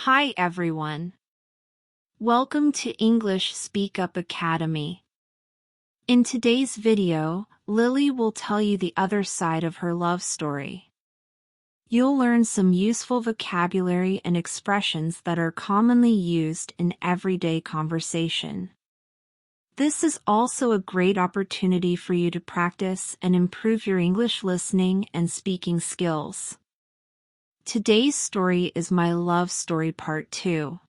Hi everyone. Welcome to English Speak Up Academy. In today's video, Lily will tell you the other side of her love story. You'll learn some useful vocabulary and expressions that are commonly used in everyday conversation. This is also a great opportunity for you to practice and improve your English listening and speaking skills. Today's story is my love story part 2.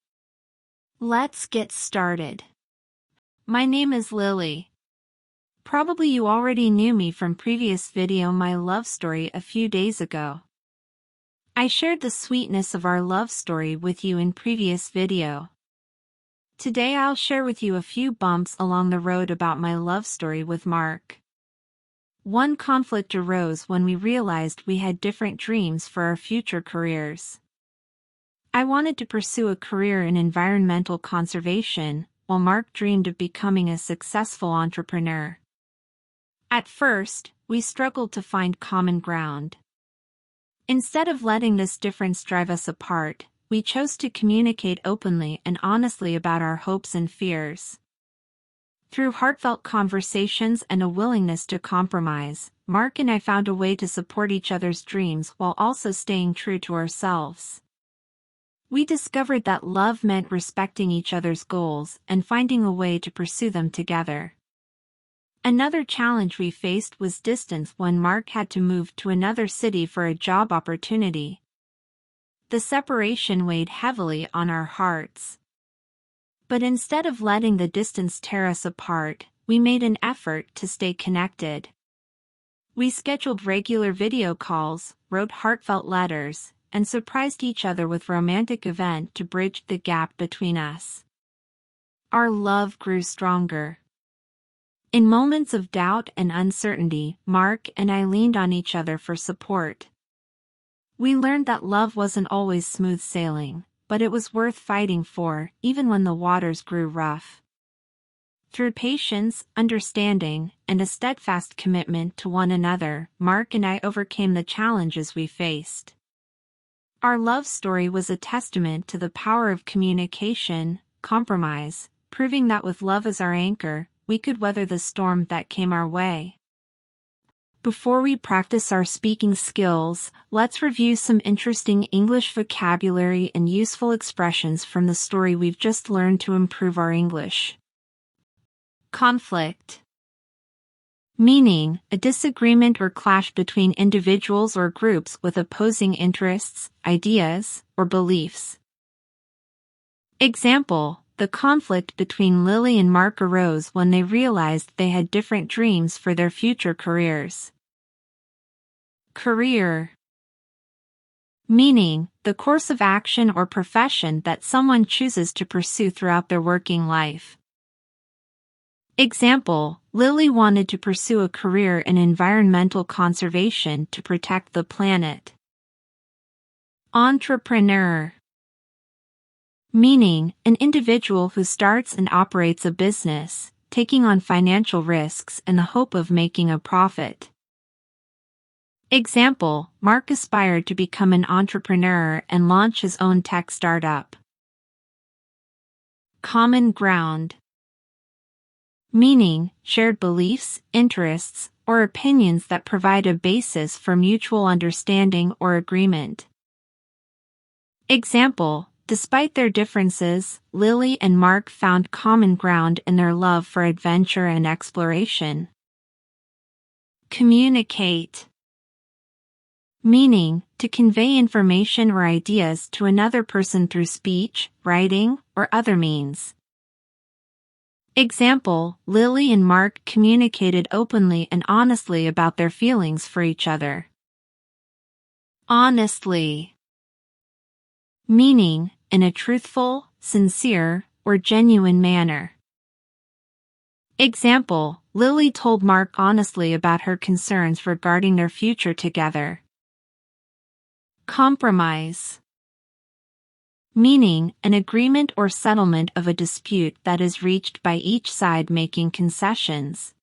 Let's get started. My name is Lily. Probably you already knew me from previous video my love story a few days ago. I shared the sweetness of our love story with you in previous video. Today I'll share with you a few bumps along the road about my love story with Mark. One conflict arose when we realized we had different dreams for our future careers. I wanted to pursue a career in environmental conservation, while Mark dreamed of becoming a successful entrepreneur. At first, we struggled to find common ground. Instead of letting this difference drive us apart, we chose to communicate openly and honestly about our hopes and fears. Through heartfelt conversations and a willingness to compromise, Mark and I found a way to support each other's dreams while also staying true to ourselves. We discovered that love meant respecting each other's goals and finding a way to pursue them together. Another challenge we faced was distance when Mark had to move to another city for a job opportunity. The separation weighed heavily on our hearts. But instead of letting the distance tear us apart, we made an effort to stay connected. We scheduled regular video calls, wrote heartfelt letters, and surprised each other with romantic events to bridge the gap between us. Our love grew stronger. In moments of doubt and uncertainty, Mark and I leaned on each other for support. We learned that love wasn't always smooth sailing, but it was worth fighting for, even when the waters grew rough. Through patience, understanding, and a steadfast commitment to one another, Mark and I overcame the challenges we faced. Our love story was a testament to the power of communication, compromise, proving that with love as our anchor, we could weather the storm that came our way. Before we practice our speaking skills, let's review some interesting English vocabulary and useful expressions from the story we've just learned to improve our English. Conflict. Meaning, a disagreement or clash between individuals or groups with opposing interests, ideas, or beliefs. Example: the conflict between Lily and Mark arose when they realized they had different dreams for their future careers. Career. Meaning, the course of action or profession that someone chooses to pursue throughout their working life. Example: Lily wanted to pursue a career in environmental conservation to protect the planet. Entrepreneur. Meaning, an individual who starts and operates a business, taking on financial risks in the hope of making a profit. Example: Mark aspired to become an entrepreneur and launch his own tech startup. Common ground. Meaning, shared beliefs, interests, or opinions that provide a basis for mutual understanding or agreement. Example: despite their differences, Lily and Mark found common ground in their love for adventure and exploration. Communicate. Meaning, to convey information or ideas to another person through speech, writing, or other means. Example: Lily and Mark communicated openly and honestly about their feelings for each other. Honestly. Meaning, in a truthful, sincere, or genuine manner. Example: Lily told Mark honestly about her concerns regarding their future together. Compromise. Meaning, an agreement or settlement of a dispute that is reached by each side making concessions.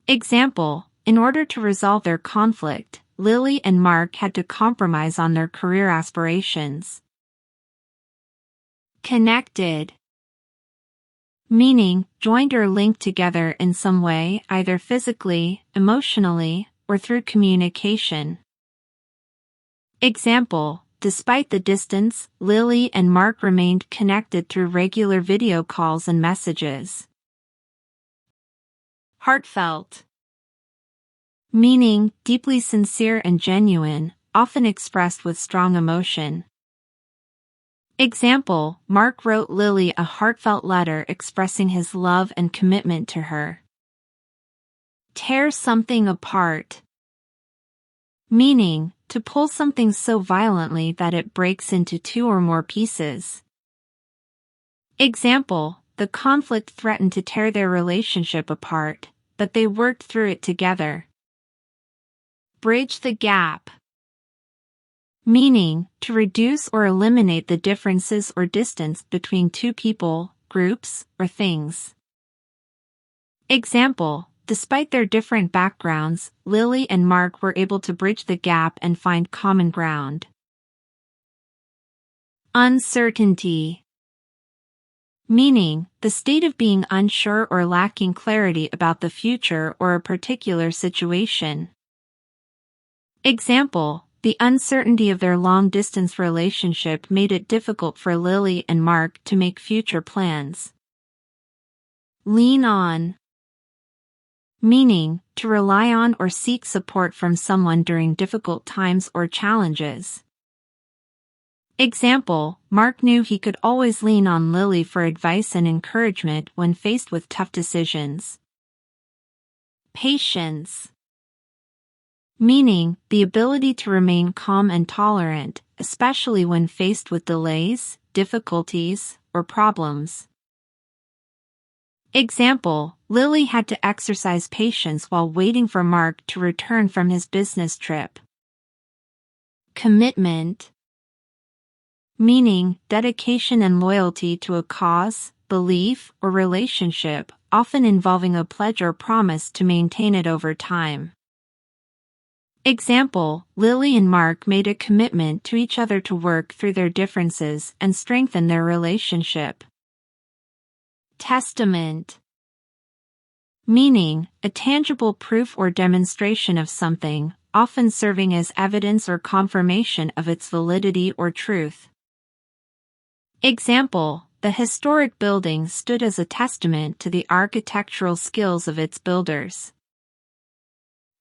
Example: in order to resolve their conflict, Lily and Mark had to compromise on their career aspirations. Connected. Meaning, joined or linked together in some way, either physically, emotionally, or through communication. Example, despite the distance, Lily and Mark remained connected through regular video calls and messages. Heartfelt. Meaning, deeply sincere and genuine, often expressed with strong emotion. Example, Mark wrote Lily a heartfelt letter expressing his love and commitment to her. Tear something apart. Meaning, to pull something so violently that it breaks into two or more pieces. Example, the conflict threatened to tear their relationship apart, but they worked through it together. Bridge the gap. Meaning, to reduce or eliminate the differences or distance between two people, groups, or things. Example, despite their different backgrounds, Lily and Mark were able to bridge the gap and find common ground. Uncertainty. Meaning, the state of being unsure or lacking clarity about the future or a particular situation. Example, the uncertainty of their long-distance relationship made it difficult for Lily and Mark to make future plans. Lean on. Meaning, to rely on or seek support from someone during difficult times or challenges. Example, Mark knew he could always lean on Lily for advice and encouragement when faced with tough decisions. Patience. Meaning, the ability to remain calm and tolerant, especially when faced with delays, difficulties, or problems. Example, Lily had to exercise patience while waiting for Mark to return from his business trip. Commitment. Meaning, dedication and loyalty to a cause, belief, or relationship, often involving a pledge or promise to maintain it over time. Example, Lily and Mark made a commitment to each other to work through their differences and strengthen their relationship. Testament. Meaning, a tangible proof or demonstration of something, often serving as evidence or confirmation of its validity or truth. Example, the historic building stood as a testament to the architectural skills of its builders.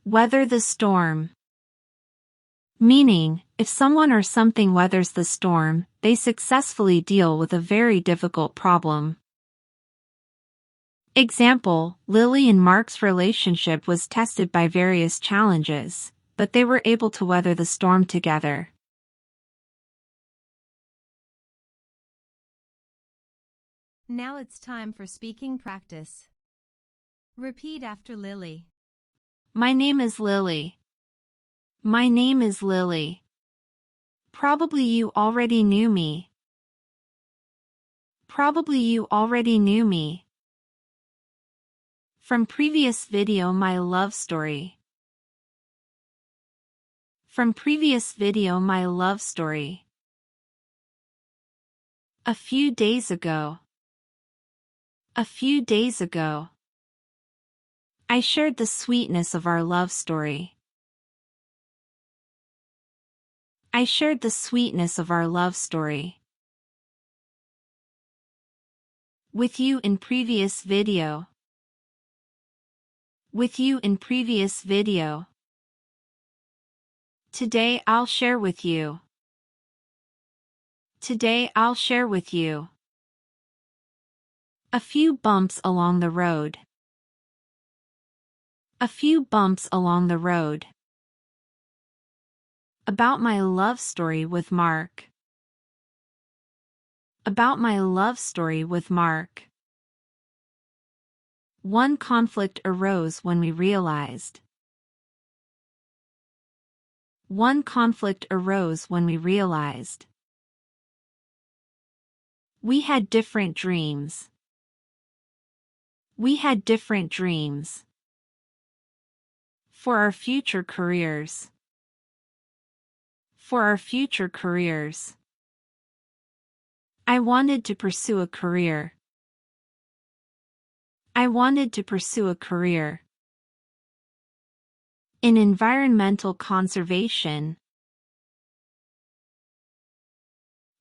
Weather the storm. Meaning, if someone or something weathers the storm, they successfully deal with a very difficult problem. Example, Lily and Mark's relationship was tested by various challenges, but they were able to weather the storm together. Now it's time for speaking practice. Repeat after Lily. My name is Lily. My name is Lily. Probably you already knew me. Probably you already knew me. From previous video, my love story. From previous video, my love story. A few days ago. A few days ago. I shared the sweetness of our love story. I shared the sweetness of our love story with you in previous video. With you in previous video. Today I'll share with you. Today I'll share with you. A few bumps along the road. A few bumps along the road. About my love story with Mark. About my love story with Mark. One conflict arose when we realized. One conflict arose when we realized. We had different dreams. We had different dreams. For our future careers. For our future careers. I wanted to pursue a career. I wanted to pursue a career in environmental conservation.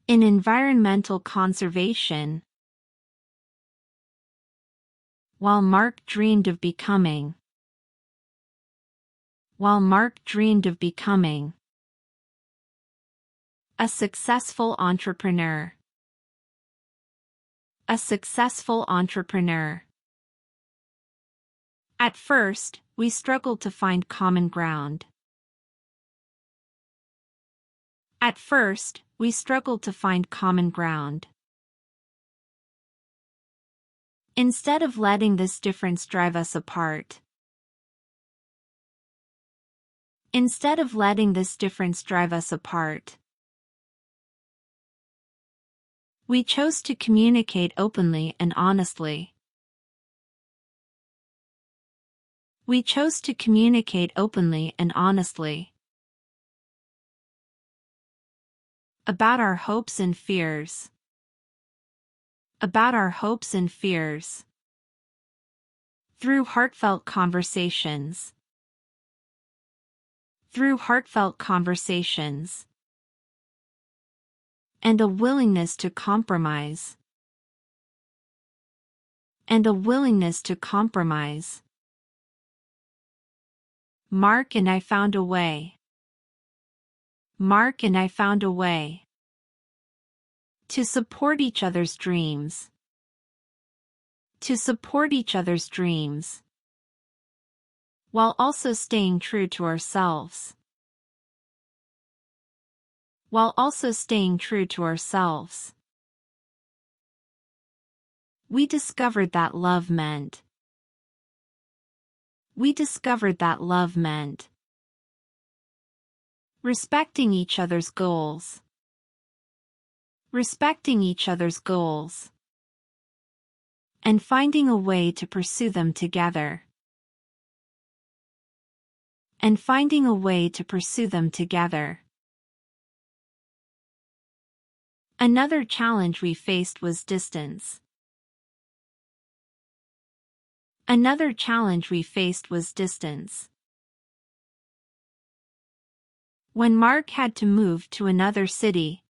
In environmental conservation. While Mark dreamed of becoming. While Mark dreamed of becoming a successful entrepreneur. A successful entrepreneur. At first, we struggled to find common ground. At first, we struggled to find common ground. Instead of letting this difference drive us apart. Instead of letting this difference drive us apart. We chose to communicate openly and honestly. We chose to communicate openly and honestly about our hopes and fears. About our hopes and fears. Through heartfelt conversations. Through heartfelt conversations. And a willingness to compromise. And a willingness to compromise. Mark and I found a way. Mark and I found a way to support each other's dreams. To support each other's dreams. While also staying true to ourselves. While also staying true to ourselves. We discovered that love meant. We discovered that love meant respecting each other's goals. Respecting each other's goals. And finding a way to pursue them together. And finding a way to pursue them together. Another challenge we faced was distance. Another challenge we faced was distance. When Mark had to move to another city.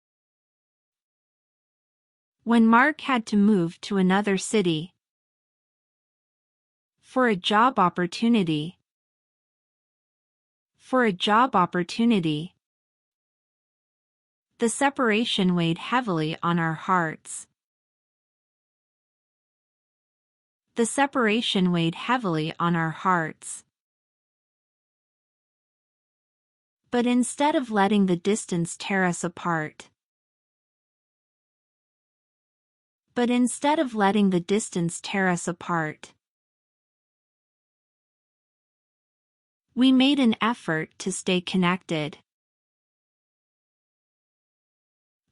When Mark had to move to another city. For a job opportunity. For a job opportunity. The separation weighed heavily on our hearts. The separation weighed heavily on our hearts. But instead of letting the distance tear us apart. But instead of letting the distance tear us apart. We made an effort to stay connected.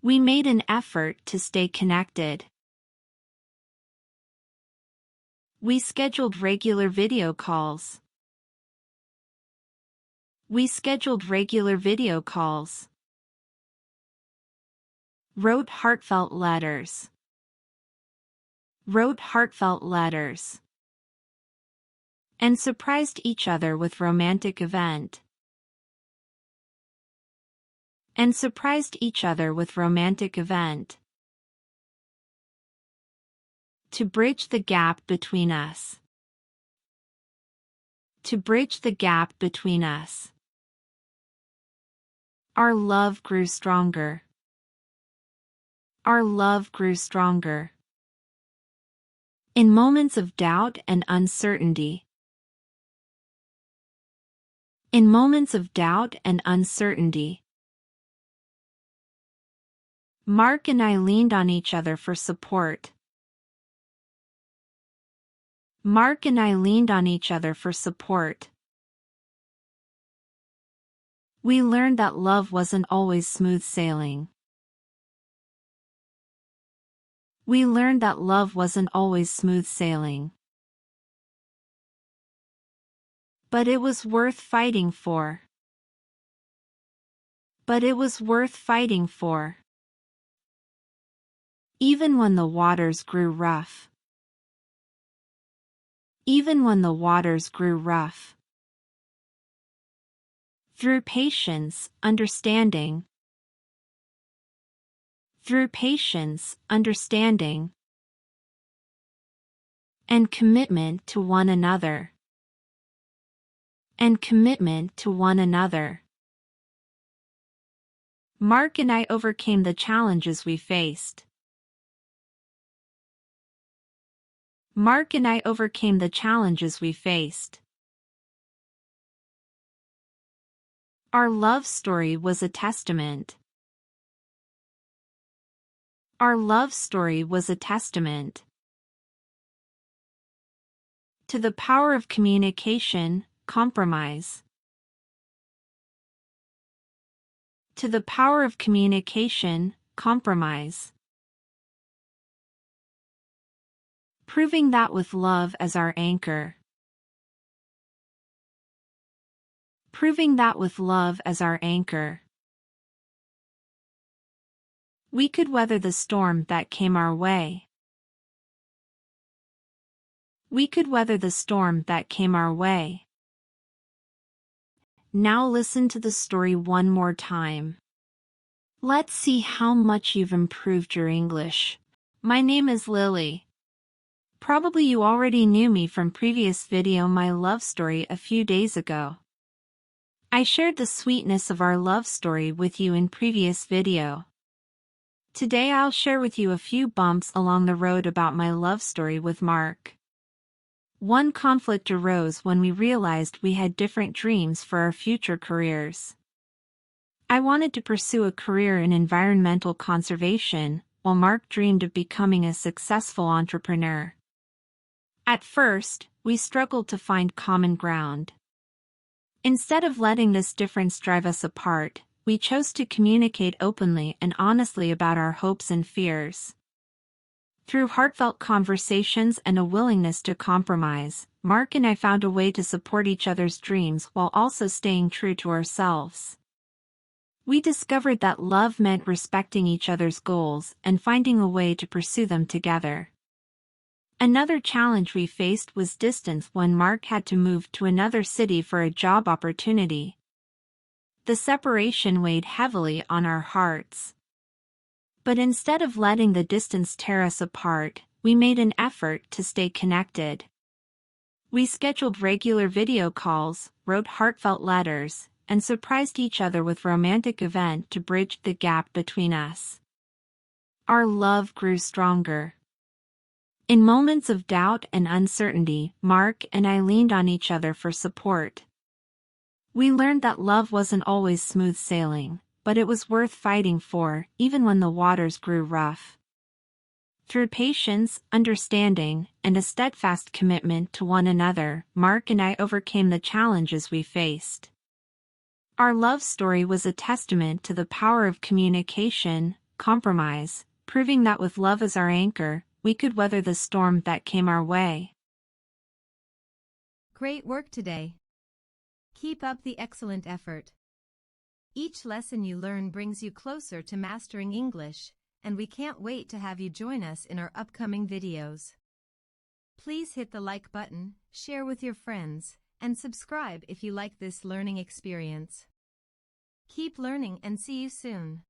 We made an effort to stay connected. We scheduled regular video calls. We scheduled regular video calls. Wrote heartfelt letters. Wrote heartfelt letters. And surprised each other with romantic event. And surprised each other with romantic event. To bridge the gap between us. To bridge the gap between us. Our love grew stronger. Our love grew stronger. In moments of doubt and uncertainty. In moments of doubt and uncertainty. Mark and I leaned on each other for support. Mark and I leaned on each other for support. We learned that love wasn't always smooth sailing. We learned that love wasn't always smooth sailing. But it was worth fighting for. But it was worth fighting for. Even when the waters grew rough. Even when the waters grew rough. Through patience, understanding. Through patience, understanding, and commitment to one another. And commitment to one another. Mark and I overcame the challenges we faced. Mark and I overcame the challenges we faced. Our love story was a testament. Our love story was a testament to the power of communication, compromise. To the power of communication, compromise. Proving that with love as our anchor. Proving that with love as our anchor. We could weather the storm that came our way. We could weather the storm that came our way. Now listen to the story one more time. Let's see how much you've improved your English. My name is Lily. Probably you already knew me from previous video my love story a few days ago. I shared the sweetness of our love story with you in previous video. Today I'll share with you a few bumps along the road about my love story with Mark. One conflict arose when we realized we had different dreams for our future careers. I wanted to pursue a career in environmental conservation, while Mark dreamed of becoming a successful entrepreneur. At first, we struggled to find common ground. Instead of letting this difference drive us apart, we chose to communicate openly and honestly about our hopes and fears. Through heartfelt conversations and a willingness to compromise, Mark and I found a way to support each other's dreams while also staying true to ourselves. We discovered that love meant respecting each other's goals and finding a way to pursue them together. Another challenge we faced was distance when Mark had to move to another city for a job opportunity. The separation weighed heavily on our hearts. But instead of letting the distance tear us apart, we made an effort to stay connected. We scheduled regular video calls, wrote heartfelt letters, and surprised each other with romantic events to bridge the gap between us. Our love grew stronger. In moments of doubt and uncertainty, Mark and I leaned on each other for support. We learned that love wasn't always smooth sailing, but it was worth fighting for, even when the waters grew rough. Through patience, understanding, and a steadfast commitment to one another, Mark and I overcame the challenges we faced. Our love story was a testament to the power of communication, compromise, proving that with love as our anchor, we could weather the storm that came our way. Great work today. Keep up the excellent effort. Each lesson you learn brings you closer to mastering English, and we can't wait to have you join us in our upcoming videos. Please hit the like button, share with your friends, and subscribe if you like this learning experience. Keep learning and see you soon.